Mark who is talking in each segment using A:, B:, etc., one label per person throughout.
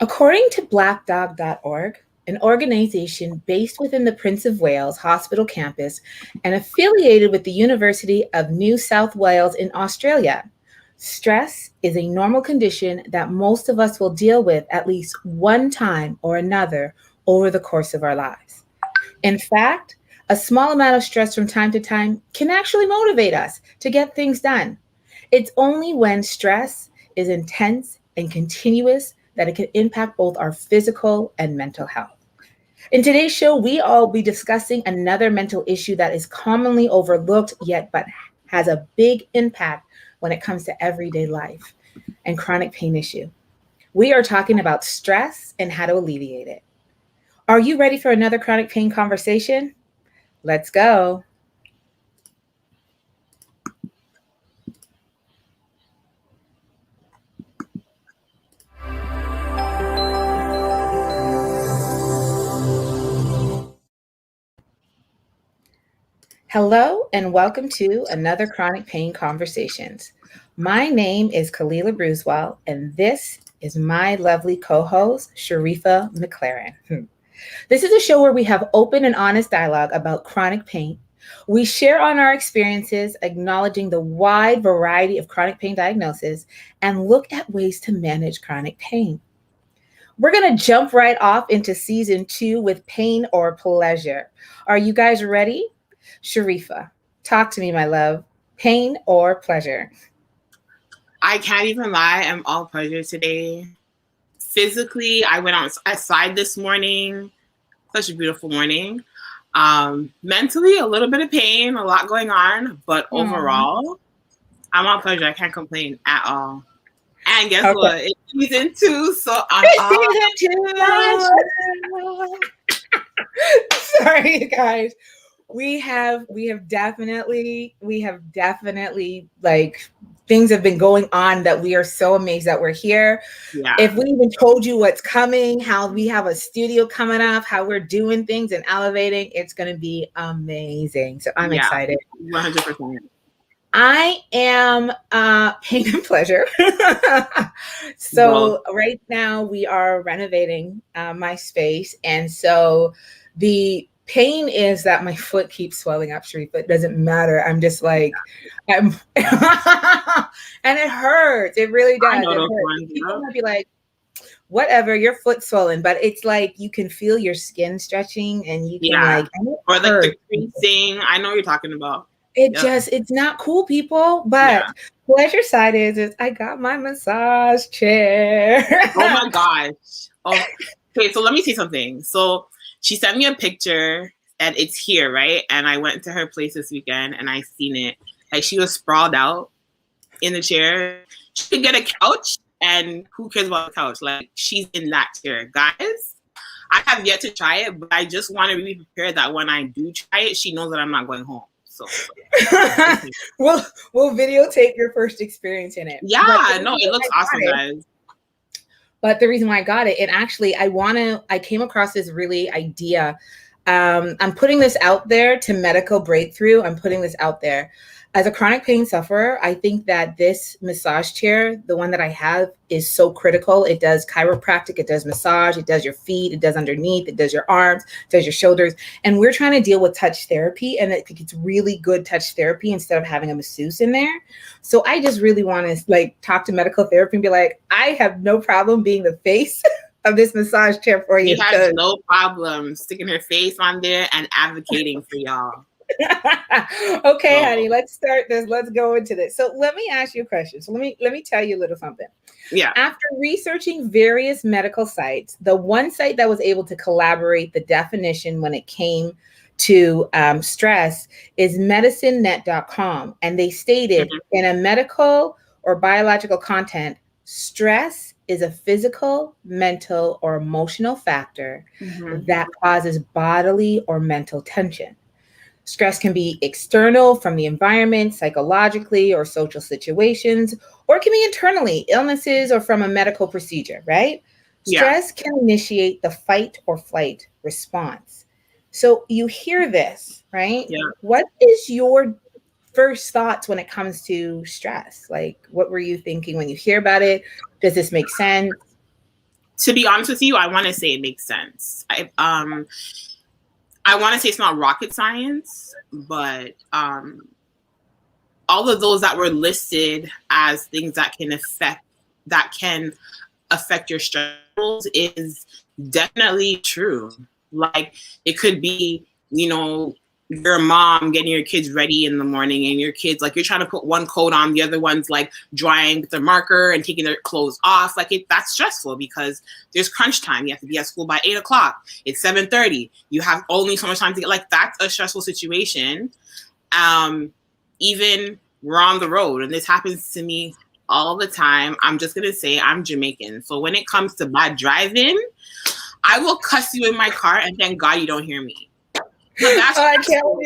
A: According to blackdog.org, an organization based within the Prince of Wales Hospital campus and affiliated with the University of New South Wales in Australia, stress is a normal condition that most of us will deal with at least one time or another over the course of our lives. In fact, a small amount of stress from time to time can actually motivate us to get things done. It's only when stress is intense and continuous that it can impact both our physical and mental health. In today's show, we'll be discussing another mental issue that is commonly overlooked yet but has a big impact when it comes to everyday life and chronic pain issue. We are talking about stress and how to alleviate it. Are you ready for another chronic pain conversation? Let's go. Hello and welcome to another Chronic Pain Conversations. My name is Kalila Bruswell and this is my lovely co-host, Sharifa McLaren. This is a show where we have open and honest dialogue about chronic pain. We share on our experiences, acknowledging the wide variety of chronic pain diagnoses and look at ways to manage chronic pain. We're going to jump right off into season 2 with pain or pleasure. Are you guys ready? Sharifa, talk to me, my love. Pain or pleasure?
B: I can't even lie. I'm all pleasure today. Physically, I went outside this morning. Such a beautiful morning. Mentally, a little bit of pain, a lot going on. But overall, I'm all pleasure. I can't complain at all. And guess what? It's season 2, so I'm
A: all Sorry, guys. We have definitely like things have been going on that we are so amazed that we're here.
B: Yeah.
A: If we even told you what's coming, how we have a studio coming up, how we're doing things and elevating, it's going to be amazing. So I'm excited.
B: 100%.
A: I am pain and pleasure. So right now we are renovating my space. And so the pain is that my foot keeps swelling up, Sharif. It doesn't matter. I'm just like, and it hurts. It really does. It hurts. People might be like, whatever, your foot's swollen, but it's like you can feel your skin stretching and you can
B: or like the creasing. I know what you're talking about.
A: It's not cool, people. But pleasure side is I got my massage chair.
B: Oh my gosh. Okay, so let me see something. So she sent me a picture and it's here, right? And I went to her place this weekend and I seen it. Like she was sprawled out in the chair. She could get a couch and who cares about the couch? Like she's in that chair. Guys, I have yet to try it, but I just want to be prepared that when I do try it, she knows that I'm not going home. So
A: we'll videotape your first experience in it.
B: Yeah, no, it looks awesome, guys.
A: But the reason why I got it, and actually I came across this really idea. I'm putting this out there to Medical Breakthrough. I'm putting this out there. As a chronic pain sufferer, I think that this massage chair, the one that I have, is so critical. It does chiropractic, it does massage, it does your feet, it does underneath, it does your arms, it does your shoulders. And we're trying to deal with touch therapy, and I think it's really good touch therapy instead of having a masseuse in there. So I just really want to talk to medical therapy and be like, I have no problem being the face of this massage chair for you.
B: She has no problem sticking her face on there and advocating for y'all.
A: Okay, honey, let's start this. Let's go into this. So let me ask you a question. So let me tell you a little something.
B: Yeah.
A: After researching various medical sites, the one site that was able to collaborate the definition when it came to stress is medicinenet.com. And they stated in a medical or biological content, stress is a physical, mental, or emotional factor that causes bodily or mental tension. Stress can be external from the environment, psychologically, or social situations, or it can be internally, illnesses, or from a medical procedure, right?
B: Yeah.
A: Stress can initiate the fight or flight response. So you hear this, right?
B: Yeah.
A: What is your first thoughts when it comes to stress? Like, what were you thinking when you hear about it? Does this make sense?
B: To be honest with you, I want to say it makes sense. I want to say it's not rocket science, but all of those that were listed as things that can affect your stress levels is definitely true. Like, it could be, your mom getting your kids ready in the morning, and your kids, like, you're trying to put one coat on, the other one's like drying with the marker and taking their clothes off. Like, that's stressful because there's crunch time. You have to be at school by 8:00. It's 7:30. You have only so much time to get, like, that's a stressful situation. Even we're on the road, and this happens to me all the time. I'm just going to say I'm Jamaican. So when it comes to bad driving, I will cuss you in my car, and thank God you don't hear me. That's stressful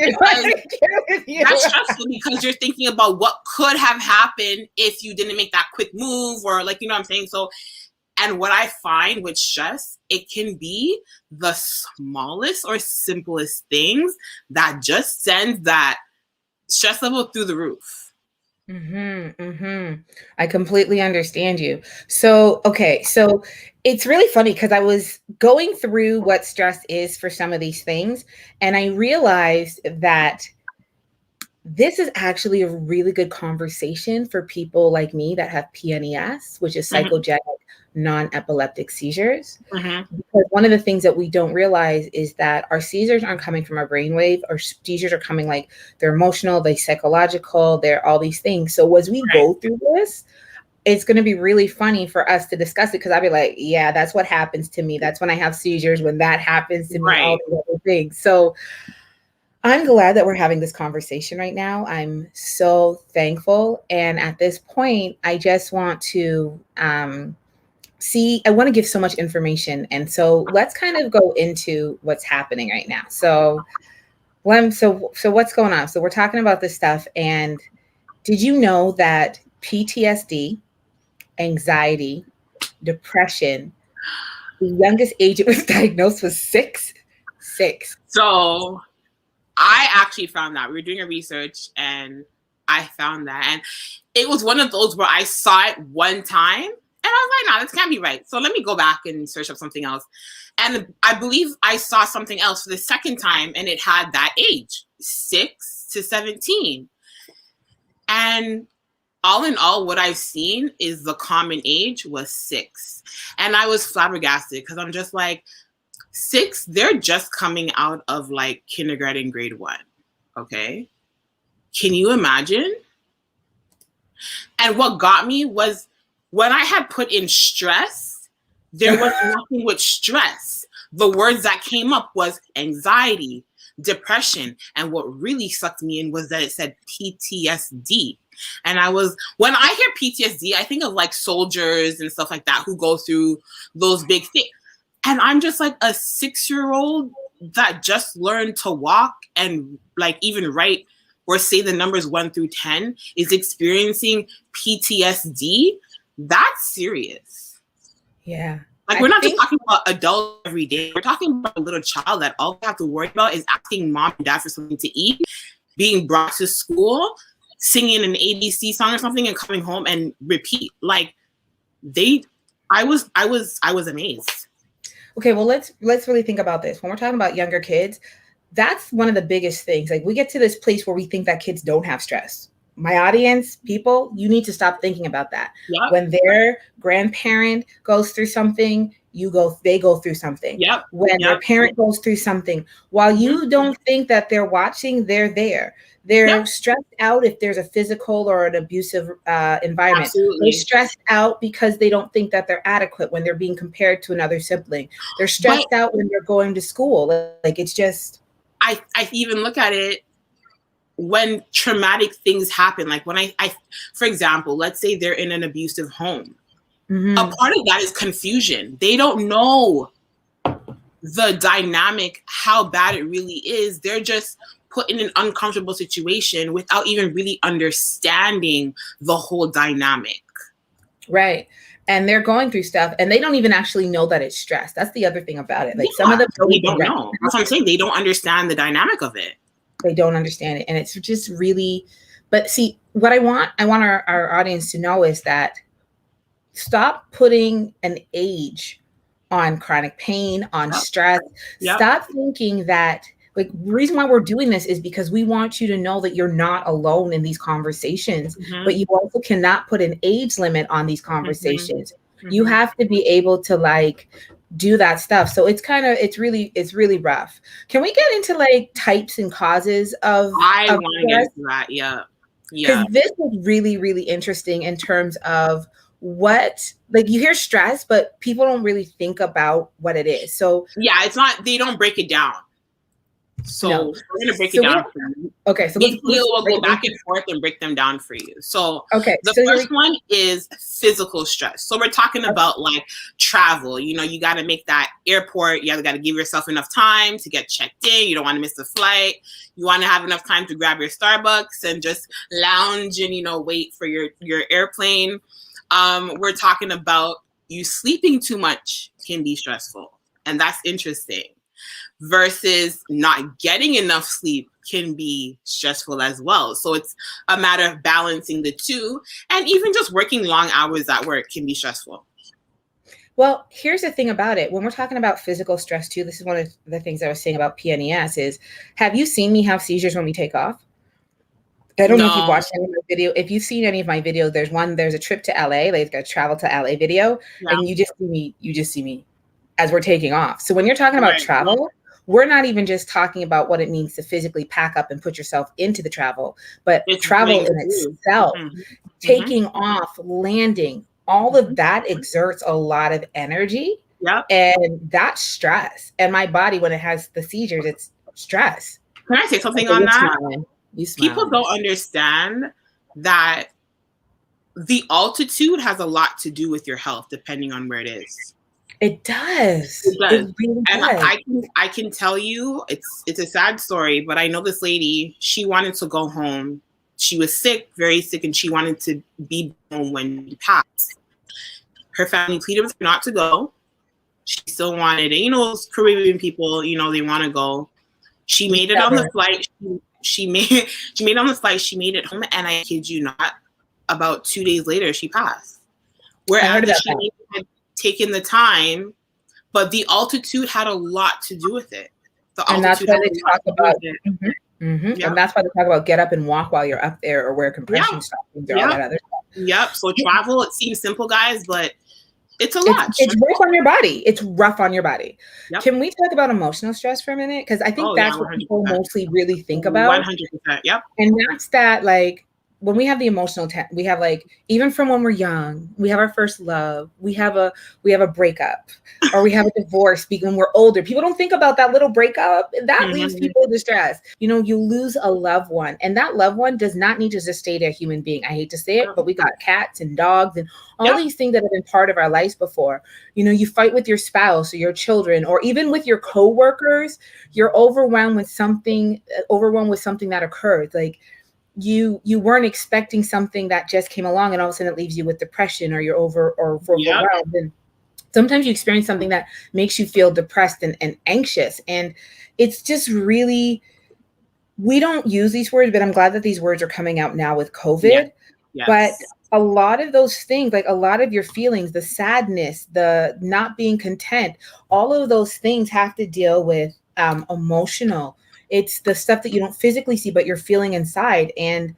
B: because you're thinking about what could have happened if you didn't make that quick move, or, like, you know what I'm saying? So, and what I find with stress, it can be the smallest or simplest things that just sends that stress level through the roof.
A: I completely understand you. So, okay. So it's really funny because I was going through what stress is for some of these things, and I realized that this is actually a really good conversation for people like me that have PNES, which is psychogenic non-epileptic seizures. Because one of the things that we don't realize is that our seizures aren't coming from our brainwave. Our seizures are coming, like, they're emotional, they're psychological, they're all these things. So as we go through this, it's going to be really funny for us to discuss it, because I'll be like, yeah, that's what happens to me. That's when I have seizures, when that happens to me, all these other things. So I'm glad that we're having this conversation right now. I'm so thankful. And at this point, I just want to I want to give so much information. And so let's kind of go into what's happening right now. So what's going on? So we're talking about this stuff. And did you know that PTSD, anxiety, depression, the youngest age it was diagnosed was 6?
B: So I actually found that. We were doing a research, and I found that. And it was one of those where I saw it one time, and I was like, no, this can't be right. So let me go back and search up something else. And I believe I saw something else for the second time, and it had that age, 6 to 17. And all in all, what I've seen is the common age was 6. And I was flabbergasted because I'm just like, 6, they're just coming out of, like, kindergarten, grade 1. Okay. Can you imagine? And what got me was when I had put in stress, there was nothing with stress. The words that came up was anxiety, depression. And what really sucked me in was that it said PTSD. And when I hear PTSD, I think of, like, soldiers and stuff like that who go through those big things. And I'm just like, a 6-year-old that just learned to walk and, like, even write or say the numbers 1 through 10 is experiencing PTSD. That's serious.
A: Yeah.
B: Like, we're not just talking about adults every day. We're talking about a little child that all they have to worry about is asking mom and dad for something to eat, being brought to school, singing an ABC song or something, and coming home and repeat. Like, I was amazed.
A: Okay, well, let's really think about this. When we're talking about younger kids, that's one of the biggest things. Like, we get to this place where we think that kids don't have stress. My audience, people, you need to stop thinking about that.
B: Yep.
A: When their grandparent goes through something, they go through something.
B: Yep.
A: When their parent goes through something, while you don't think that they're watching, they're there. They're stressed out if there's a physical or an abusive environment.
B: Absolutely.
A: They're stressed out because they don't think that they're adequate when they're being compared to another sibling. They're stressed out when they're going to school. Like, it's just...
B: I even look at it when traumatic things happen. Like, when I for example, let's say they're in an abusive home. A part of that is confusion. They don't know the dynamic, how bad it really is. They're just put in an uncomfortable situation without even really understanding the whole dynamic.
A: Right. And they're going through stuff, and they don't even actually know that it's stress. That's the other thing about it. Like, some of them
B: they don't know. That's what I'm saying. They don't understand the dynamic of it.
A: They don't understand it. And it's just really, but see, what I want our audience to know is that stop putting an age on chronic pain, on
B: Yep.
A: stress.
B: Yep.
A: Stop thinking that, like, the reason why we're doing this is because we want you to know that you're not alone in these conversations, but you also cannot put an age limit on these conversations. You have to be able to like do that stuff. So it's really rough. Can we get into like types and causes of
B: I want to get
A: stress?
B: into that. Yeah.
A: Because this is really, really interesting in terms of what, like, you hear stress, but people don't really think about what it is. So
B: yeah, it's not, they don't break it down. So
A: no.
B: we're going to break it down for you.
A: Okay, so
B: we'll go back and forth and break them down for you. So the first one is physical stress. So we're talking about like travel. You know, you got to make that airport. You got to give yourself enough time to get checked in. You don't want to miss the flight. You want to have enough time to grab your Starbucks and just lounge and, you know, wait for your airplane. We're talking about you sleeping too much can be stressful. And that's interesting. Versus not getting enough sleep can be stressful as well. So it's a matter of balancing the two. And even just working long hours at work can be stressful.
A: Well, here's the thing about it. When we're talking about physical stress too, this is one of the things I was saying about PNES is, have you seen me have seizures when we take off? I don't know if you've watched any of my video. If you've seen any of my videos, there's a trip to LA, like a travel to LA video, and you just see me as we're taking off. So when you're talking about travel, we're not even just talking about what it means to physically pack up and put yourself into the travel, but it's travel in itself, taking off, landing, all of that exerts a lot of energy. And that's stress. And my body, when it has the seizures, it's stress.
B: Can I say something on that? People don't understand that the altitude has a lot to do with your health, depending on where it is.
A: It does.
B: It does. Really and I can tell you, it's a sad story, but I know this lady, she wanted to go home. She was sick, very sick, and she wanted to be home when she passed. Her family pleaded with her not to go. She still wanted it. You know, those Caribbean people, you know, they want to go. She made it on the flight. She made it on the flight. She made it home, and I kid you not, about 2 days later, she passed. Whereas she had taken the time, but the altitude had a lot to do with it.
A: And that's why they talk about and that's why they talk about get up and walk while you're up there, or wear compression stockings, or all that other stuff.
B: So travel, it seems simple, guys, but it's a lot.
A: It's rough on your body. It's rough on your body. Can we talk about emotional stress for a minute? Because I think that's what people mostly really think about.
B: 100%. Yep.
A: And that's that, like, when we have the emotional, we have, like, even from when we're young, we have our first love, we have a breakup, or we have a divorce when we're older. People don't think about that little breakup. That leaves people distressed. You know, you lose a loved one, and that loved one does not need to just stay a human being. I hate to say it, but we got cats and dogs and all these things that have been part of our lives before. You know, you fight with your spouse or your children, or even with your coworkers. You're overwhelmed with something that occurred. Like, you weren't expecting something that just came along, and all of a sudden it leaves you with depression, or you're overwhelmed. And sometimes you experience something that makes you feel depressed and anxious. And it's just really, we don't use these words, but I'm glad that these words are coming out now with COVID. But a lot of those things, like a lot of your feelings, the sadness, the not being content, all of those things have to deal with emotional. It's the stuff that you don't physically see, but you're feeling inside. And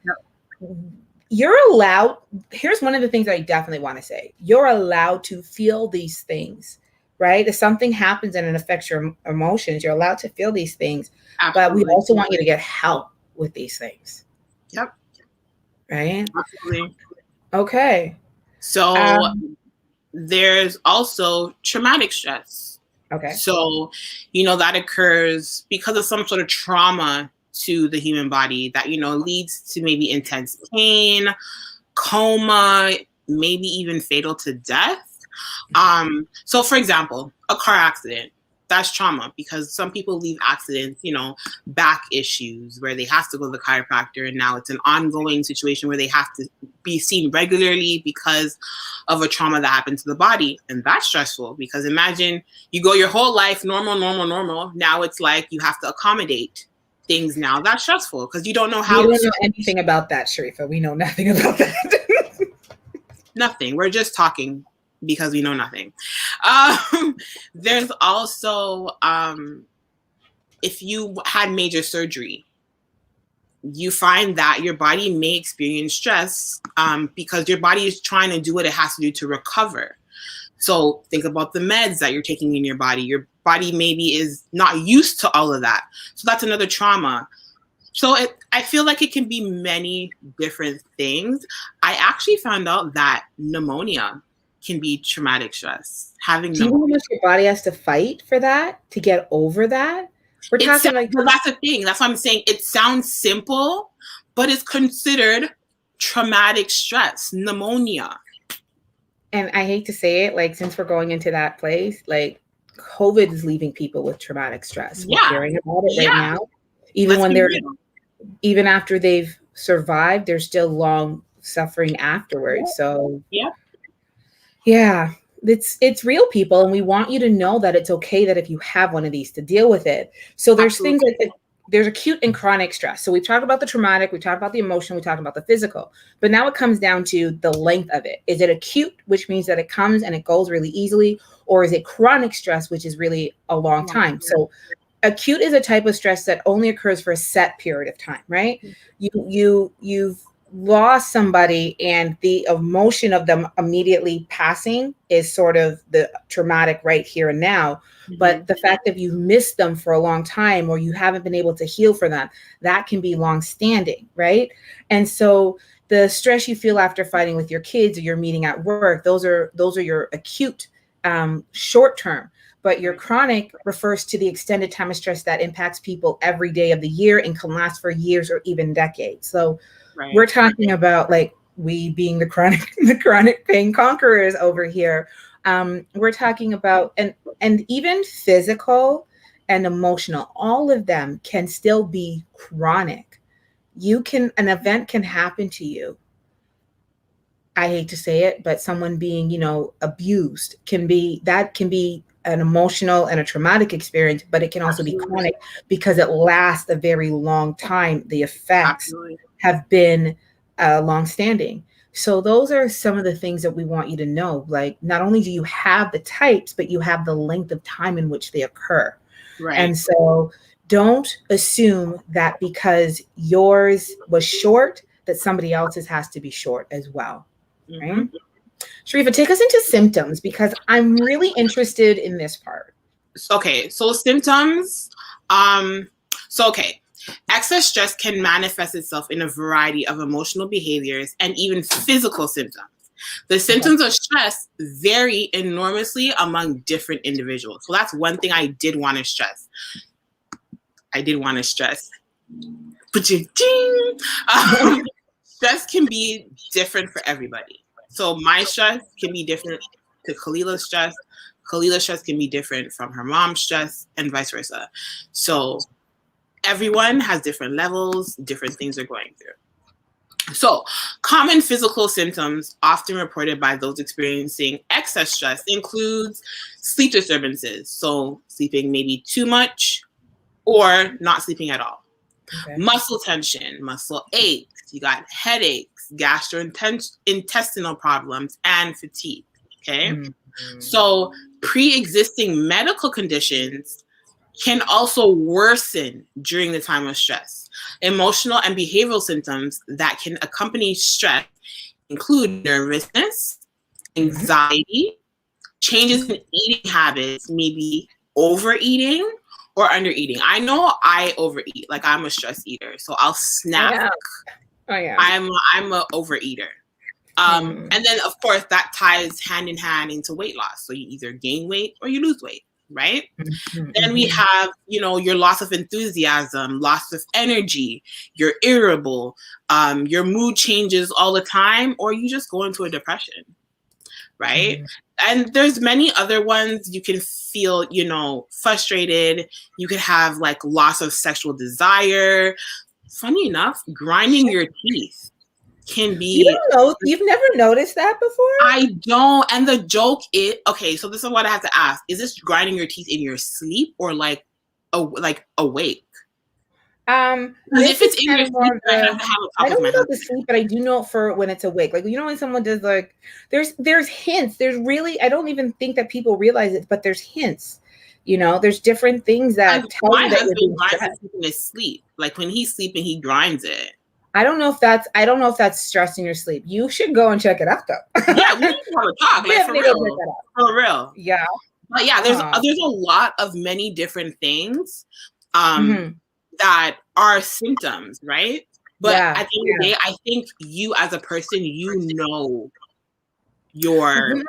A: you're allowed, here's one of the things that I definitely want to say. You're allowed to feel these things, right? If something happens and it affects your emotions, you're allowed to feel these things. Absolutely. But we also want you to get help with these things.
B: Yep.
A: Right?
B: Absolutely.
A: Okay.
B: So there's also traumatic stress.
A: Okay.
B: So, you know, that occurs because of some sort of trauma to the human body that, you know, leads to maybe intense pain, coma, maybe even fatal to death. So, for example, a car accident. That's trauma, because some people leave accidents, you know, back issues where they have to go to the chiropractor, and now it's an ongoing situation where they have to be seen regularly because of a trauma that happened to the body. And that's stressful, because imagine you go your whole life normal. Now it's like you have to accommodate things now. That's stressful because you don't know how.
A: We don't know anything about that, Sharifa. We know nothing about that.
B: Nothing. We're just talking. because we know nothing. There's also if you had major surgery, you find that your body may experience stress because your body is trying to do what it has to do to recover. So think about the meds that you're taking in your body. Your body maybe is not used to all of that. So that's another trauma. So I feel like it can be many different things. I actually found out that pneumonia can be traumatic stress. Having
A: Do you know how much your body has to fight for that, to get over that? We're talking like...
B: Well, that's the thing. That's why I'm saying it sounds simple, but it's considered traumatic stress, pneumonia.
A: And I hate to say it, like, since we're going into that place, like, COVID is leaving people with traumatic stress.
B: Yeah.
A: We're hearing about it right now. Even after they've survived, there's still long suffering afterwards. So yeah, it's real, people, and we want you to know that it's okay that if you have one of these, to deal with it. So there's things like there's acute and chronic stress. So we talked about the traumatic, we talked about the emotional, we talked about the physical, but now it comes down to the length of it. Is it acute, which means that it comes and it goes really easily, or is it chronic stress, which is really a long time? So acute is a type of stress that only occurs for a set period of time, right? You've lost somebody, and the emotion of them immediately passing is sort of the traumatic right here and now. But the fact that you've missed them for a long time, or you haven't been able to heal for them, that can be long-standing, right? And so the stress you feel after fighting with your kids or your meeting at work, those are your acute, short-term. But your chronic refers to the extended time of stress that impacts people every day of the year and can last for years or even decades. So we're talking about, like, we being the chronic pain conquerors over here. We're talking about, and even physical and emotional, all of them can still be chronic. An event can happen to you. I hate to say it, but someone being, abused can be an emotional and a traumatic experience, but it can also be chronic because it lasts a very long time. The effects have been long-standing. So those are some of the things that we want you to know. Like, not only do you have the types, but you have the length of time in which they occur. Right. And so don't assume that because yours was short, that somebody else's has to be short as well. Right? Sharifa, take us into symptoms, because I'm really interested in this part.
B: Okay, so symptoms. Excess stress can manifest itself in a variety of emotional behaviors and even physical symptoms. The symptoms of stress vary enormously among different individuals. So that's one thing I did want to stress. Stress can be different for everybody. So my stress can be different to Khalila's stress. Khalila's stress can be different from her mom's stress, and vice versa. So everyone has different levels, different things they're going through. So common physical symptoms often reported by those experiencing excess stress includes sleep disturbances. So sleeping maybe too much or not sleeping at all. Okay. Muscle tension, muscle aches, you got headaches, gastrointestinal problems, and fatigue. Okay. Mm-hmm. So pre-existing medical conditions can also worsen during the time of stress. Emotional and behavioral symptoms that can accompany stress include nervousness, anxiety, changes in eating habits, maybe overeating or undereating. I know I overeat. Like, I'm a stress eater, so I'll snack. Oh, yeah. I'm an overeater. And then, of course, that ties hand in hand into weight loss. So you either gain weight or you lose weight, right? Mm-hmm. Then we have, your loss of enthusiasm, loss of energy, you're irritable, your mood changes all the time, or you just go into a depression, right? Mm-hmm. And there's many other ones. You can feel, frustrated. You could have like loss of sexual desire. Funny enough, grinding your teeth can be...
A: You've never noticed that before?
B: I don't. And the joke is, okay, so this is what I have to ask. Is this grinding your teeth in your sleep or like awake? Because if
A: This is
B: it's in
A: kind
B: your
A: of more
B: sleep,
A: of
B: I have
A: the.
B: to have a
A: I
B: talk with
A: don't
B: my
A: know about the
B: husband.
A: sleep, but I do know for when it's awake. Like, you know, when someone does like, there's hints. There's really, I don't even think that people realize it, but there's hints. You know, there's different things
B: Like,
A: that tell
B: my
A: you that you're
B: husband
A: being
B: grinds
A: stressed.
B: his teeth in his sleep. Like when he's sleeping, he grinds it.
A: I don't know if that's stress in your sleep. You should go and check it out, though.
B: Yeah, we need to have a talk, like for
A: Definitely go check
B: real,
A: that out.
B: for real.
A: Yeah.
B: But yeah, there's a lot of many different things that are symptoms, right? But
A: Yeah.
B: at the end of the day, I think you as a person, you know yourself.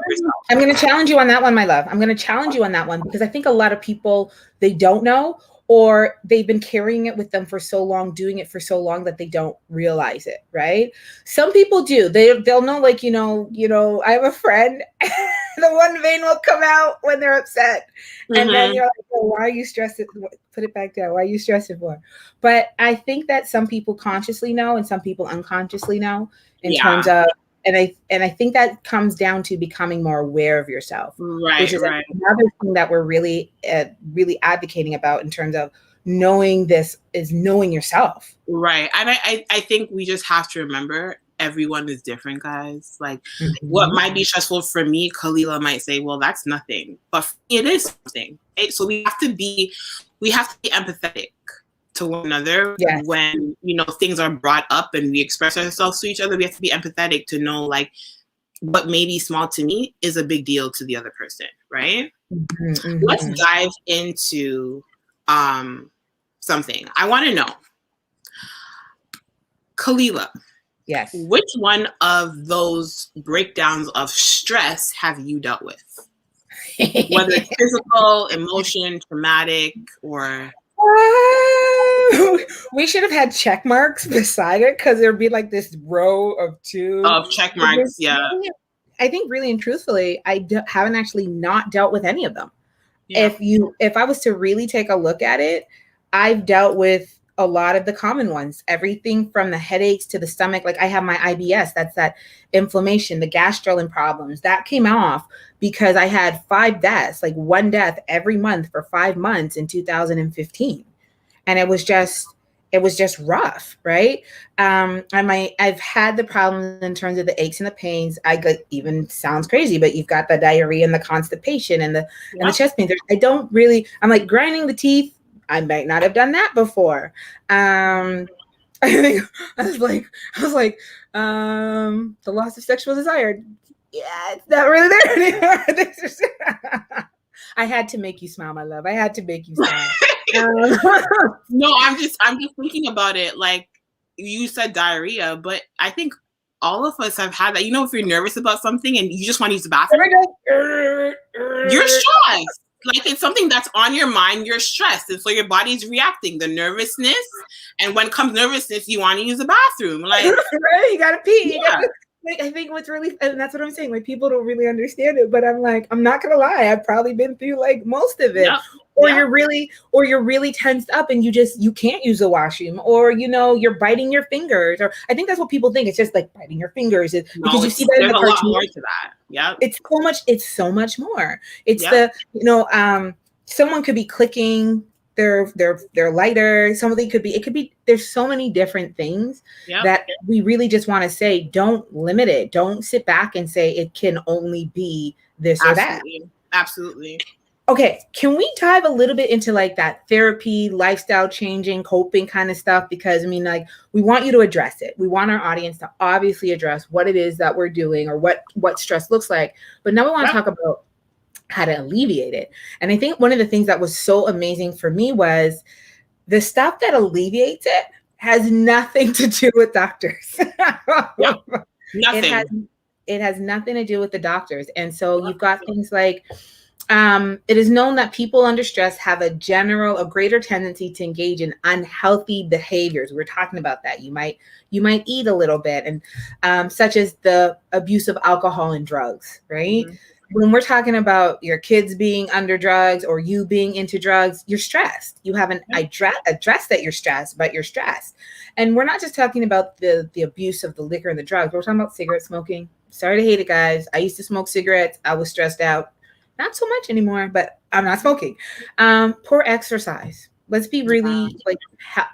A: I'm going to challenge you on that one, my love. I'm going to challenge you on that one because I think a lot of people, they don't know, or they've been carrying it with them for so long, doing it for so long that they don't realize it, right? Some people do. They'll know, like, you know, I have a friend, the one vein will come out when they're upset. And then you're like, oh, why are you stressed? Put it back down. Why are you stressing for? But I think that some people consciously know and some people unconsciously know in terms of, and I think that comes down to becoming more aware of yourself, which is another thing that we're really advocating about in terms of knowing this is knowing yourself.
B: Right. And I think we just have to remember everyone is different, guys. Like what might be stressful for me, Kalila might say, well, that's nothing. But for me, it is something. Right? So we have to be empathetic to one another when, you know, things are brought up and we express ourselves to each other. We have to be empathetic to know, like, what may be small to me is a big deal to the other person, right? Let's dive into something. I want to know, Kalila,
A: yes,
B: which one of those breakdowns of stress have you dealt with? Whether it's physical, emotion, traumatic, or...
A: we should have had check marks beside it because there'd be like this row of two
B: of check marks. Yeah,
A: I think really and truthfully, I haven't actually not dealt with any of them.
B: Yeah.
A: If I was to really take a look at it, I've dealt with a lot of the common ones, everything from the headaches to the stomach. Like I have my IBS, that's that inflammation, the gastrin problems that came off because I had 5 deaths, like 1 death every month for 5 months in 2015. And it was just rough, right? I've had the problems in terms of the aches and the pains. I got, even sounds crazy, but you've got the diarrhea and the constipation and the chest pain. I'm like grinding the teeth. I might not have done that before. I think I was like, the loss of sexual desire. Yeah, it's not really there anymore. I had to make you smile, my love. I had to make you smile.
B: No, I'm just thinking about it. Like you said diarrhea, but I think all of us have had that. You know, if you're nervous about something and you just want to use the bathroom, you're stressed. Like it's something that's on your mind, you're stressed. And so your body's reacting, the nervousness. And when comes nervousness, you want to use the bathroom. Like,
A: right, you gotta pee. Yeah. Like, I think what's really, and that's what I'm saying, like people don't really understand it, but I'm like, I'm not gonna lie, I've probably been through like most of it. Or you're really tensed up and you can't use the washroom, or you know, you're biting your fingers, or I think that's what people think. It's just like biting your fingers because you see that in the cartoon.
B: There's a lot more to that. Yeah.
A: It's so much more. It's the, you know, someone could be clicking their lighter. It could be, there's so many different things that we really just want to say, don't limit it. Don't sit back and say it can only be this or that.
B: Absolutely.
A: Okay, can we dive a little bit into like that therapy, lifestyle changing, coping kind of stuff? Because I mean, like, we want you to address it. We want our audience to obviously address what it is that we're doing or what stress looks like. But now we want to talk about how to alleviate it. And I think one of the things that was so amazing for me was the stuff that alleviates it has nothing to do with doctors.
B: Nothing.
A: It has nothing to do with the doctors. And so you've got things like, it is known that people under stress have a greater tendency to engage in unhealthy behaviors. We're talking about that. You might eat a little bit, and such as the abuse of alcohol and drugs, right? Mm-hmm. When we're talking about your kids being under drugs or you being into drugs, you're stressed. You haven't addressed that you're stressed, but you're stressed. And we're not just talking about the abuse of the liquor and the drugs. We're talking about cigarette smoking. Sorry to hate it, guys. I used to smoke cigarettes. I was stressed out. Not so much anymore, but I'm not smoking. Poor exercise, Let's be really like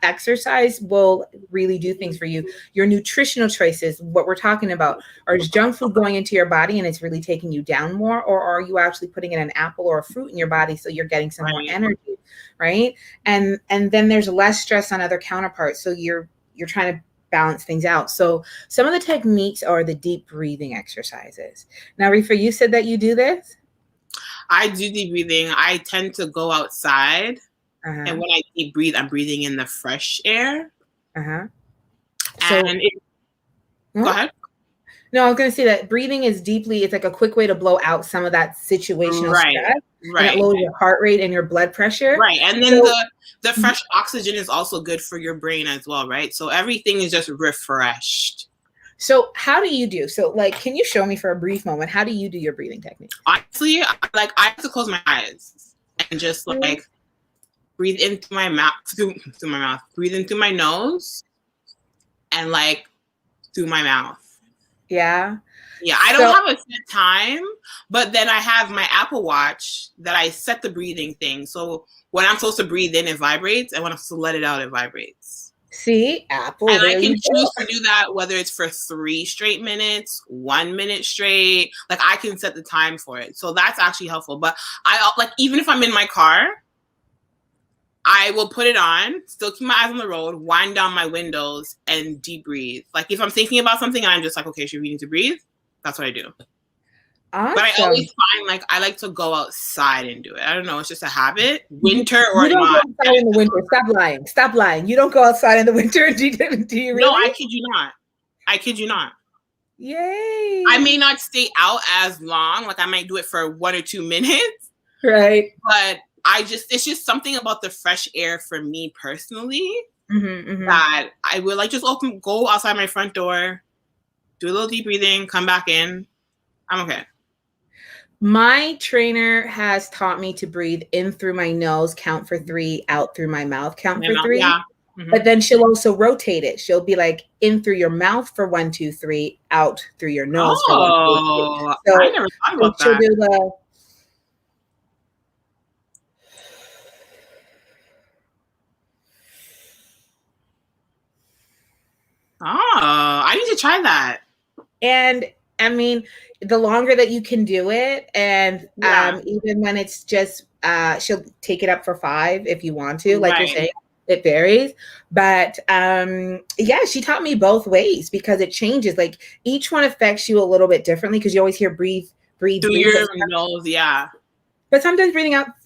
A: exercise will really do things for you. Your nutritional choices, what we're talking about, are junk food going into your body and it's really taking you down more, or are you actually putting in an apple or a fruit in your body so you're getting some more energy, right? And then there's less stress on other counterparts, so you're trying to balance things out. So some of the techniques are the deep breathing exercises. Now, Reefa, you said that you do this?
B: I do deep breathing. I tend to go outside. And when I deep breathe, I'm breathing in the fresh air.
A: So,
B: go ahead.
A: No, I was going to say that breathing is deeply, it's like a quick way to blow out some of that situational stress. And it lowers your heart rate and your blood pressure.
B: Right. And then the fresh oxygen is also good for your brain as well, right? So everything is just refreshed.
A: So how do you do? So like, can you show me for a brief moment, how do you do your breathing technique?
B: Honestly, I have to close my eyes and just like breathe into my mouth, through my mouth, breathe into my nose and like through my mouth.
A: Yeah.
B: Yeah. I don't have a set time, but then I have my Apple Watch that I set the breathing thing. So when I'm supposed to breathe in, it vibrates. And when I'm supposed to let it out, it vibrates.
A: See, Apple.
B: And I can choose to do that, whether it's for 3 straight minutes, 1 minute straight. Like I can set the time for it. So that's actually helpful. But I like, even if I'm in my car, I will put it on, still keep my eyes on the road, wind down my windows, and deep breathe. Like if I'm thinking about something and I'm just like, okay, should we need to breathe? That's what I do.
A: Awesome.
B: But I always find like I like to go outside and do it. I don't know, it's just a habit. Winter or
A: you don't
B: not.
A: Go outside in the winter. Stop lying. Stop lying. You don't go outside in the winter. Do you really?
B: No, I kid you not. I kid you not.
A: Yay.
B: I may not stay out as long. Like I might do it for 1 or 2 minutes.
A: Right.
B: But it's just something about the fresh air for me personally that I will like just go outside my front door, do a little deep breathing, come back in. I'm okay.
A: My trainer has taught me to breathe in through my nose, count for 3, out through my mouth, count for 3.
B: Yeah.
A: But then she'll also rotate it. She'll be like in through your mouth for 1, 2, 3, out through your nose for 1, 2, 3.
B: So I never thought about that.
A: She'll do the
B: I need to try that.
A: And I mean, the longer that you can do it, and even when it's just, she'll take it up for 5 if you want to, like you're saying, it varies. But yeah, she taught me both ways because it changes. Like each one affects you a little bit differently because you always hear breathe
B: through your nose, yeah.
A: But sometimes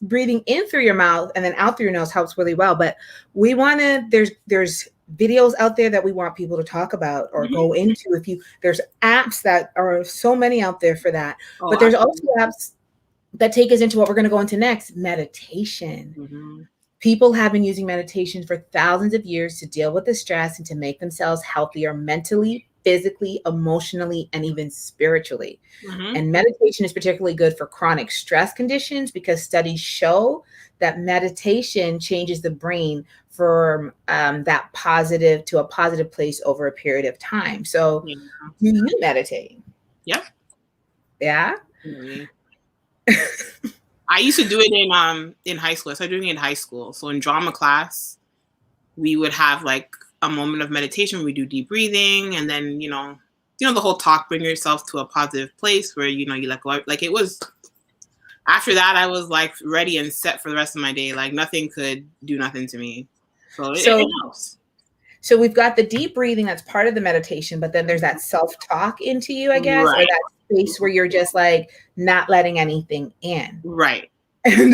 A: breathing in through your mouth and then out through your nose helps really well. But we want to, there's videos out there that we want people to talk about or go into. There's apps that are so many out there for that. But there's also apps that take us into what we're going to go into next, meditation. People have been using meditation for thousands of years to deal with the stress and to make themselves healthier mentally, physically, emotionally, and even spiritually. And meditation is particularly good for chronic stress conditions because studies show that meditation changes the brain from that positive to a positive place over a period of time. So do you meditate?
B: Yeah.
A: Yeah?
B: I used to do it in high school. I started doing it in high school. So in drama class, we would have like a moment of meditation. We do deep breathing, and then you know the whole talk, bring yourself to a positive place where you let go. Like it was after that, I was like ready and set for the rest of my day. Like nothing could do nothing to me. So it helps.
A: So we've got the deep breathing that's part of the meditation, but then there's that self-talk into you, I guess, or that space where you're just like not letting anything in.
B: Right.
A: And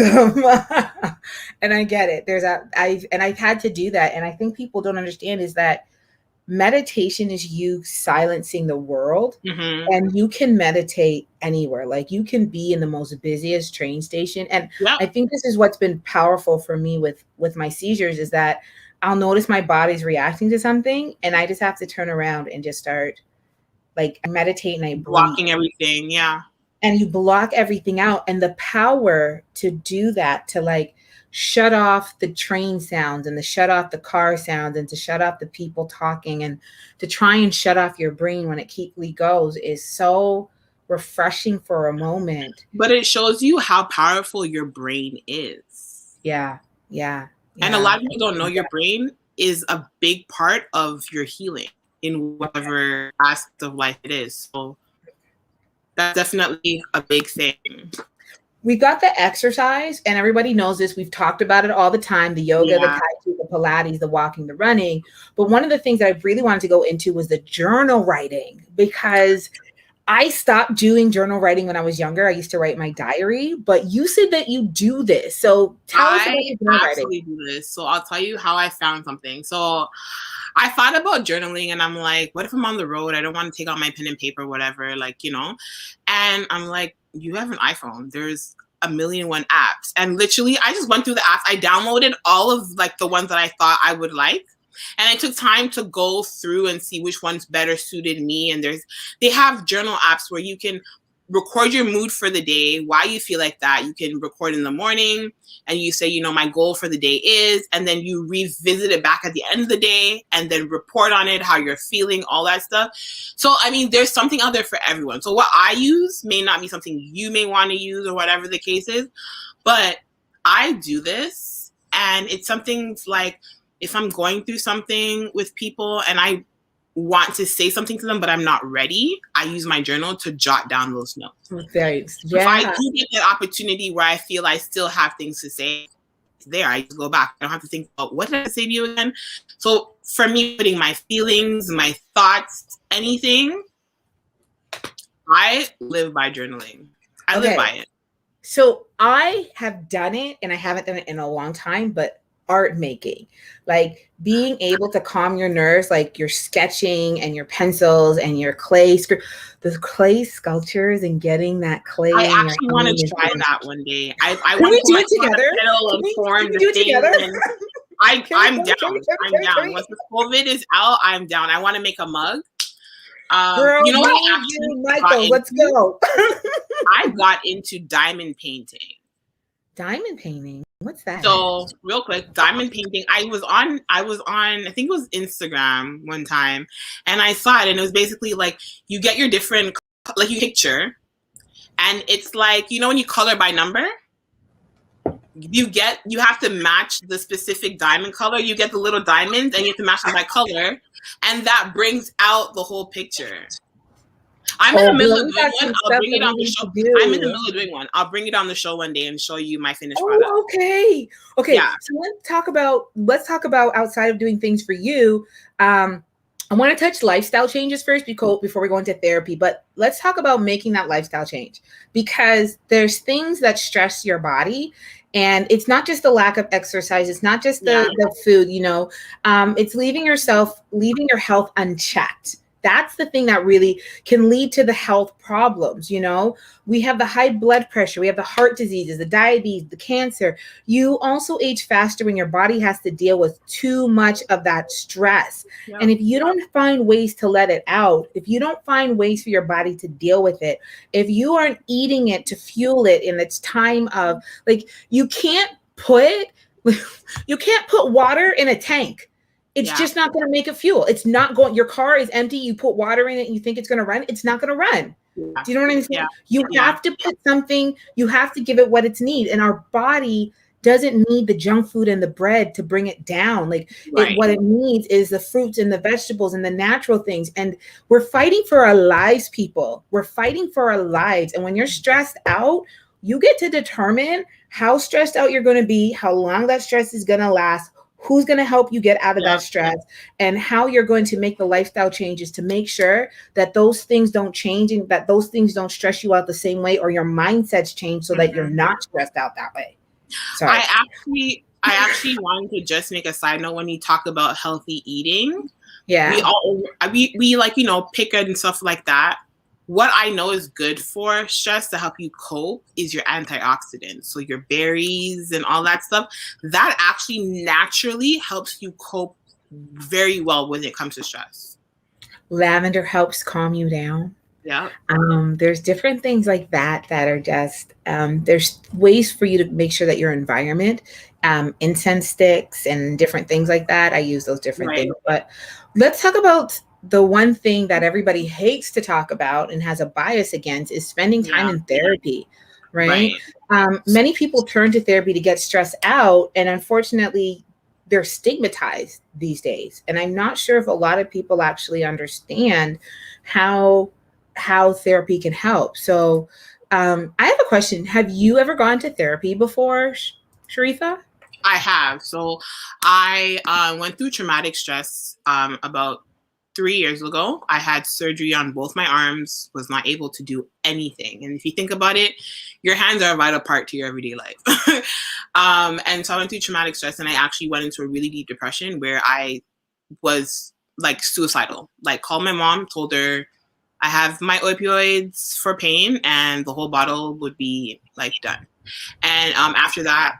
A: I get it. I've had to do that. And I think people don't understand is that meditation is you silencing the world, and you can meditate anywhere. Like you can be in the most busiest train station. And I think this is what's been powerful for me with my seizures is that I'll notice my body's reacting to something and I just have to turn around and just start like meditate and I
B: blocking everything. Yeah.
A: And you block everything out. And the power to do that, to like shut off the train sounds and to shut off the car sounds and to shut off the people talking and to try and shut off your brain when it quickly goes is so refreshing for a moment.
B: But it shows you how powerful your brain is.
A: Yeah. Yeah.
B: And a lot of people don't know your brain is a big part of your healing in whatever aspect of life it is. So that's definitely a big thing.
A: We got the exercise, and everybody knows this. We've talked about it all the time, the yoga, the Tai Chi, the Pilates, the walking, the running. But one of the things that I really wanted to go into was the journal writing, because I stopped doing journal writing when I was younger. I used to write my diary, but you said that you do this. So tell us about your journal writing.
B: I do this. So I'll tell you how I found something. So I thought about journaling, and I'm like, what if I'm on the road? I don't want to take out my pen and paper, whatever, like, you know. And I'm like, you have an iPhone. There's a million one apps. And literally, I just went through the apps. I downloaded all of like the ones that I thought I would like. And I took time to go through and see which ones better suited me. And they have journal apps where you can record your mood for the day, why you feel like that. You can record in the morning and you say, you know, my goal for the day is, and then you revisit it back at the end of the day and then report on it, how you're feeling, all that stuff. So, I mean, there's something out there for everyone. So what I use may not be something you may want to use or whatever the case is, but I do this, and it's something like, if I'm going through something with people and I want to say something to them, but I'm not ready, I use my journal to jot down those notes.
A: Thanks.
B: Yeah. If I do get that opportunity where I feel I still have things to say, it's there. I just go back. I don't have to think about what did I say to you again. So for me, putting my feelings, my thoughts, anything, I live by journaling. I live by it.
A: So I have done it, and I haven't done it in a long time, but art making, like being able to calm your nerves, like your sketching and your pencils and your the clay sculptures, and getting that clay.
B: I actually want to try that one day. I
A: want to do it together.
B: Can we do it together? I'm down. I'm down. Once the COVID is out, I'm down. I want to make a mug.
A: Girl, you know what? Michael, let's go.
B: I got into diamond painting.
A: Diamond painting? What's that?
B: So real quick, diamond painting. I was on, I think it was Instagram one time, and I saw it, and it was basically like you get your different, like you picture, and it's like, you know, when you color by number, you have to match the specific diamond color. You get the little diamonds, and you have to match them by color, and that brings out the whole picture. I'm in the middle of doing one. I'll bring it on the show. I'm in the middle of doing one. I'll bring it on the show one day and show you my finished product.
A: Okay. Yeah. So let's talk about outside of doing things for you. I want to touch lifestyle changes first before we go into therapy, but let's talk about making that lifestyle change, because there's things that stress your body, and it's not just the lack of exercise. It's not just the food, you know, it's leaving your health unchecked. That's the thing that really can lead to the health problems. You know, we have the high blood pressure, we have the heart diseases, the diabetes, the cancer. You also age faster when your body has to deal with too much of that stress. Yeah. And if you don't find ways to let it out, if you don't find ways for your body to deal with it, if you aren't eating it to fuel it in its time of, like, you can't put water in a tank. It's just not going to make it fuel. It's not going, your car is empty. You put water in it and you think it's going to run. It's not going to run. Yeah. Do you know what I'm saying? Yeah. You have to put something, you have to give it what it's need. And our body doesn't need the junk food and the bread to bring it down. Like what it needs is the fruits and the vegetables and the natural things. And we're fighting for our lives, people. We're fighting for our lives. And when you're stressed out, you get to determine how stressed out you're going to be, how long that stress is going to last, who's going to help you get out of that stress, and how you're going to make the lifestyle changes to make sure that those things don't change and that those things don't stress you out the same way, or your mindsets change so that you're not stressed out that way. Sorry.
B: I actually wanted to just make a side note when you talk about healthy eating. Yeah. We like, you know, pick and stuff like that. What I know is good for stress to help you cope is your antioxidants. So your berries and all that stuff, that actually naturally helps you cope very well when it comes to stress.
A: Lavender helps calm you down.
B: Yeah.
A: There's different things like that are just, there's ways for you to make sure that your environment, incense sticks and different things like that. I use those different things, but let's talk about the one thing that everybody hates to talk about and has a bias against is spending time in therapy, right? Many people turn to therapy to get stressed out, and unfortunately, they're stigmatized these days. And I'm not sure if a lot of people actually understand how therapy can help. So I have a question. Have you ever gone to therapy before, Sharifa?
B: I have. So I went through traumatic stress about 3 years ago. I had surgery on both my arms, was not able to do anything. And if you think about it, your hands are a vital part to your everyday life. And so I went through traumatic stress, and I actually went into a really deep depression where I was like suicidal. Like, called my mom, told her I have my opioids for pain, and the whole bottle would be like done. And after that,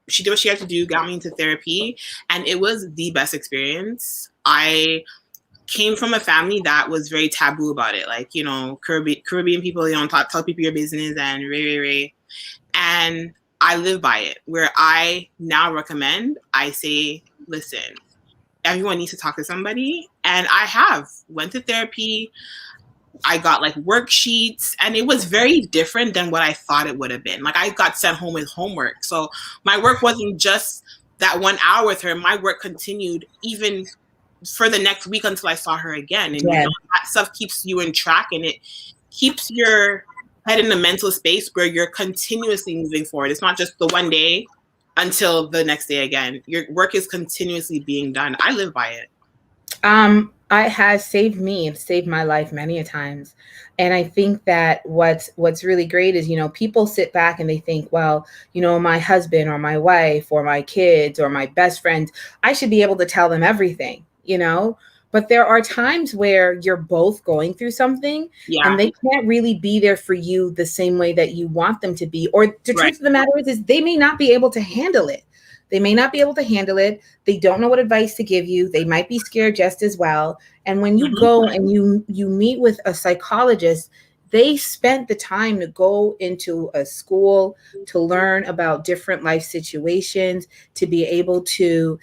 B: she did what she had to do, got me into therapy, and it was the best experience. I came from a family that was very taboo about it. Like, you know, Caribbean people, you don't tell people your business and ray. And I live by it, where I now recommend, I say, listen, everyone needs to talk to somebody. And I went to therapy. I got like worksheets, and it was very different than what I thought it would have been. Like, I got sent home with homework. So my work wasn't just that 1 hour with her. My work continued even for the next week until I saw her again. And you know, that stuff keeps you in track, and it keeps your head in a mental space where you're continuously moving forward. It's not just the one day until the next day again. Your work is continuously being done. I live by it.
A: It has saved my life many a times. And I think that what's really great is, you know, people sit back and they think, well, you know, my husband or my wife or my kids or my best friends, I should be able to tell them everything, you know. But there are times where you're both going through something, and they can't really be there for you the same way that you want them to be. Or the truth of the matter is they may not be able to handle it. They may not be able to handle it. They don't know what advice to give you. They might be scared just as well. And when you go and you meet with a psychologist, they spent the time to go into a school to learn about different life situations, to be able to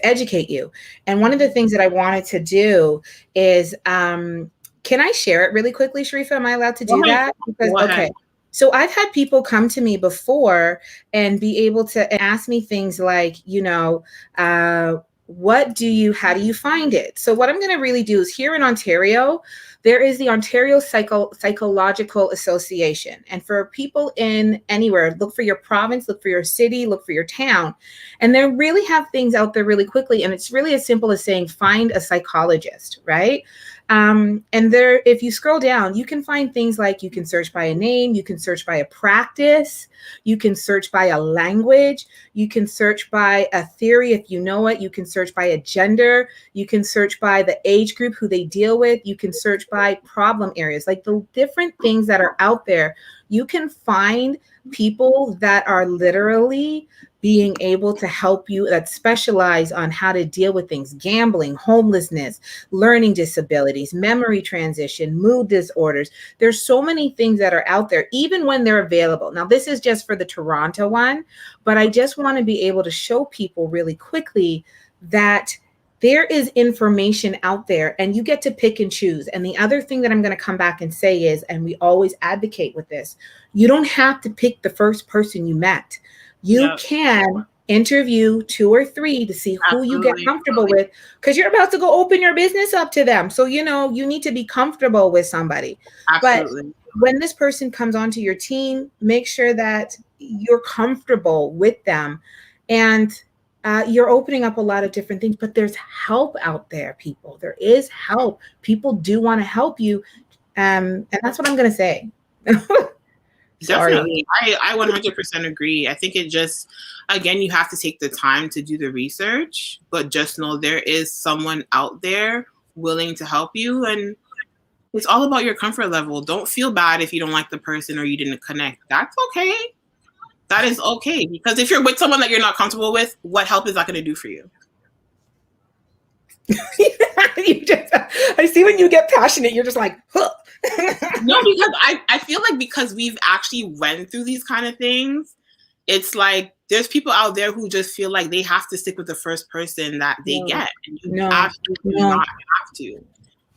A: educate you. And one of the things that I wanted to do is, can I share it really quickly, Sharifa? Am I allowed to do that? Because, okay. So I've had people come to me before and be able to ask me things like, you know, how do you find it? So what I'm going to really do is, here in Ontario, there is the Ontario Psychological Association. And for people in anywhere, look for your province, look for your city, look for your town. And they really have things out there really quickly. And it's really as simple as saying, find a psychologist, right? And there, if you scroll down, you can find things like, you can search by a name, you can search by a practice, you can search by a language, you can search by a theory if you know it, you can search by a gender, you can search by the age group who they deal with, you can search by problem areas, like the different things that are out there. You can find people that are literally being able to help you, that specialize on how to deal with things: gambling, homelessness, learning disabilities, memory transition, mood disorders. There's so many things that are out there, even when they're available. Now, this is just for the Toronto one, but I just want to be able to show people really quickly that there is information out there, and you get to pick and choose. And the other thing that I'm going to come back and say is, and we always advocate with this, you don't have to pick the first person you met. You can interview 2 or 3 to see who you get comfortable with, because you're about to go open your business up to them. So, you know, you need to be comfortable with somebody. Absolutely. But when this person comes onto your team, make sure that you're comfortable with them. And you're opening up a lot of different things, but there's help out there, people. There is help. People do want to help you. And that's what I'm going to say.
B: Definitely. I 100% agree. I think it just, again, you have to take the time to do the research, but just know there is someone out there willing to help you. And it's all about your comfort level. Don't feel bad if you don't like the person or you didn't connect. That's okay. That is okay. Because if you're with someone that you're not comfortable with, what help is that going to do for you?
A: I see when you get passionate, you're just like, huh.
B: No, because I feel like, because we've actually went through these kind of things, it's like there's people out there who just feel like they have to stick with the first person that they get. And you absolutely not have to.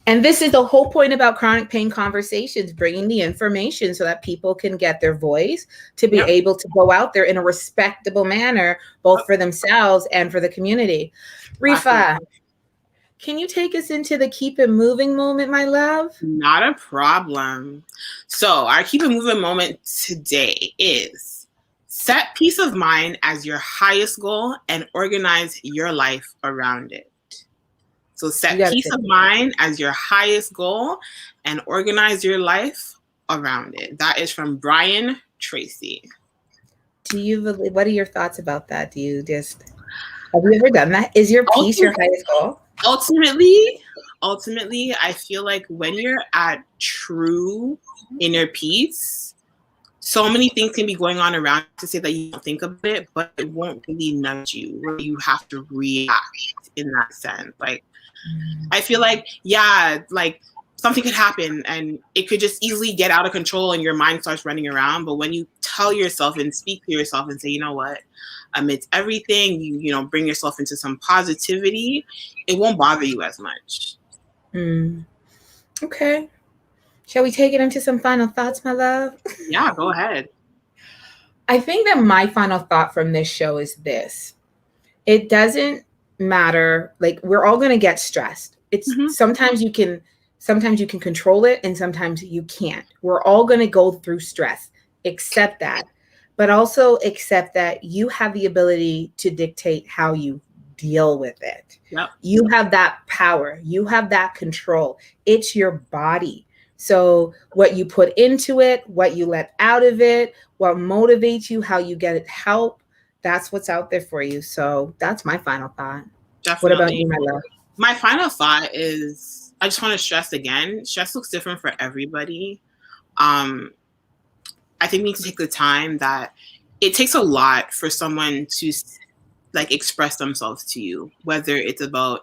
A: And this is the whole point about chronic pain conversations, bringing the information so that people can get their voice to be
B: Yep.
A: able to go out there in a respectable manner, both for themselves and for the community. Rifa, can you take us into the keep it moving moment, my love?
B: Not a problem. So our keep it moving moment today is set peace of mind as your highest goal and organize your life around it. So set peace of mind as your highest goal and organize your life around it. That is from Brian Tracy.
A: What are your thoughts about that? Have you ever done that? Is your peace your highest goal?
B: Ultimately, I feel like when you're at true inner peace, so many things can be going on around to say that you don't think of it, but it won't really nudge you where you have to react in that sense. Like, I feel like, like something could happen and it could just easily get out of control and your mind starts running around. But when you tell yourself and speak to yourself and say, you know what, amidst everything, you bring yourself into some positivity, it won't bother you as much.
A: Okay. Shall we take it into some final thoughts, my love?
B: Yeah, go ahead.
A: I think that my final thought from this show is this. It doesn't matter. Like, we're all going to get stressed. It's sometimes you can control it and sometimes you can't. We're all going to go through stress. Accept that. But also accept that you have the ability to dictate how you deal with it.
B: Yep.
A: You have that power. You have that control. It's your body. So what you put into it, what you let out of it, what motivates you, how you get it help, that's what's out there for you. So that's my final thought.
B: Definitely.
A: What about you, my love?
B: My final thought is, I just want to stress again, stress looks different for everybody. I think we need to take the time that it takes a lot for someone to like express themselves to you, whether it's about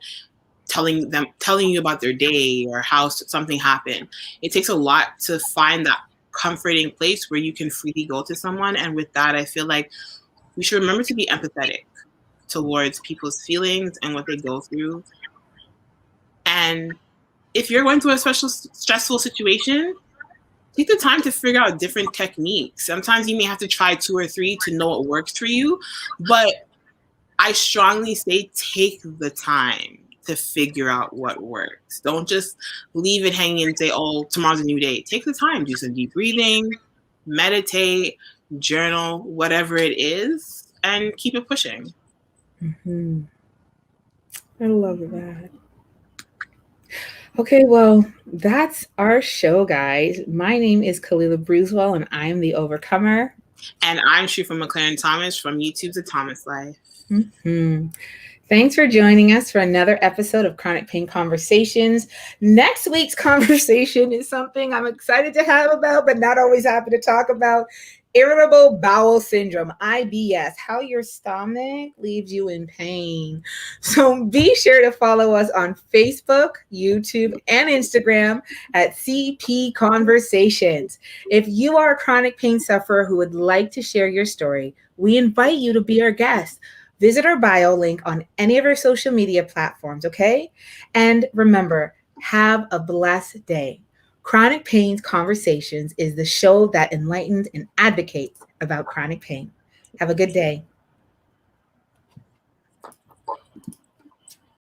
B: telling you about their day or how something happened. It takes a lot to find that comforting place where you can freely go to someone. And with that, I feel like we should remember to be empathetic towards people's feelings and what they go through. And if you're going through a stressful situation, take the time to figure out different techniques. Sometimes you may have to try 2 or 3 to know what works for you, but I strongly say take the time to figure out what works. Don't just leave it hanging and say, oh, tomorrow's a new day. Take the time, do some deep breathing, meditate, journal, whatever it is, and keep it pushing.
A: I love that. Okay, well, that's our show, guys. My name is Kalila Bruisewell, and I'm the Overcomer.
B: And I'm Shrifa McLaren Thomas from YouTube's A Thomas Life.
A: Thanks for joining us for another episode of Chronic Pain Conversations. Next week's conversation is something I'm excited to have about, but not always happy to talk about. Irritable bowel syndrome, IBS, how your stomach leaves you in pain. So be sure to follow us on Facebook, YouTube, and Instagram at CP Conversations. If you are a chronic pain sufferer who would like to share your story, we invite you to be our guest. Visit our bio link on any of our social media platforms, okay? And remember, have a blessed day. Chronic Pains Conversations is the show that enlightens and advocates about chronic pain. Have a good day.